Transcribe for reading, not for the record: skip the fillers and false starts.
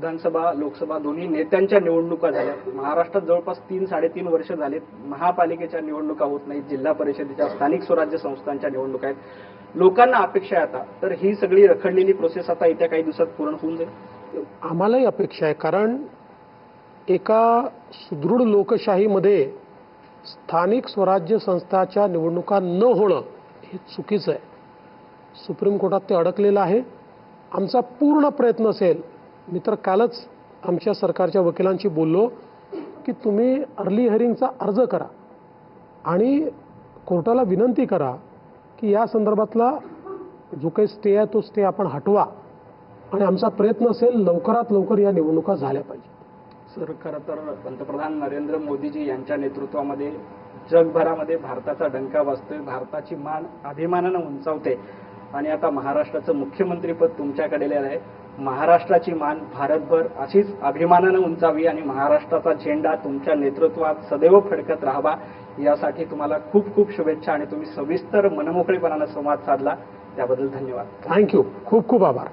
विधानसभा लोकसभा दोन्ही नेत्यांच्या निवडणुका झाल्या। महाराष्ट्रात जवळपास 3-3.5 वर्ष झालेत महापालिकेच्या निवडणुका होत नाहीत, जिल्हा परिषदेच्या स्थानिक स्वराज्य संस्थांच्या निवडणुका आहेत। लोकांना अपेक्षा आहे आता तर ही सगळी रखडलेली प्रोसेस आता येत्या काही दिवसात पूर्ण होऊन जाईल। आम्हालाही अपेक्षा आहे, कारण एका सुदृढ लोकशाहीमध्ये स्थानिक स्वराज्य संस्थाच्या निवडणुका न होणं हे चुकीचं आहे। सुप्रीम कोर्टात ते अडकलेलं आहे। आमचा पूर्ण प्रयत्न असेल, मी तर कालच आमच्या सरकारच्या वकिलांशी बोललो की तुम्ही अर्ली हिअरिंगचा अर्ज करा आणि कोर्टाला विनंती करा की या संदर्भातला जो काही स्टे आहे तो स्टे आपण हटवा, आणि आमचा प्रयत्न असेल लवकरात लवकर या निवडणुका झाल्या पाहिजे। सर, खरं तर पंतप्रधान नरेंद्र मोदीजी यांच्या नेतृत्वामध्ये जगभरामध्ये भारताचा डंका वाजतोय, भारताची मान अभिमानानं उंचावते आणि आता महाराष्ट्राचं मुख्यमंत्रीपद तुमच्याकडे आहे। महाराष्ट्राची मान भारतभर अशीच अभिमानानं उंचावी आणि महाराष्ट्राचा झेंडा तुमच्या नेतृत्वात सदैव फडकत राहावा, यासाठी तुम्हाला खूप खूप शुभेच्छा आणि तुम्ही सविस्तर मनमोकळेपणानं संवाद साधला त्याबद्दल धन्यवाद। थँक्यू, खूप खूप आभार।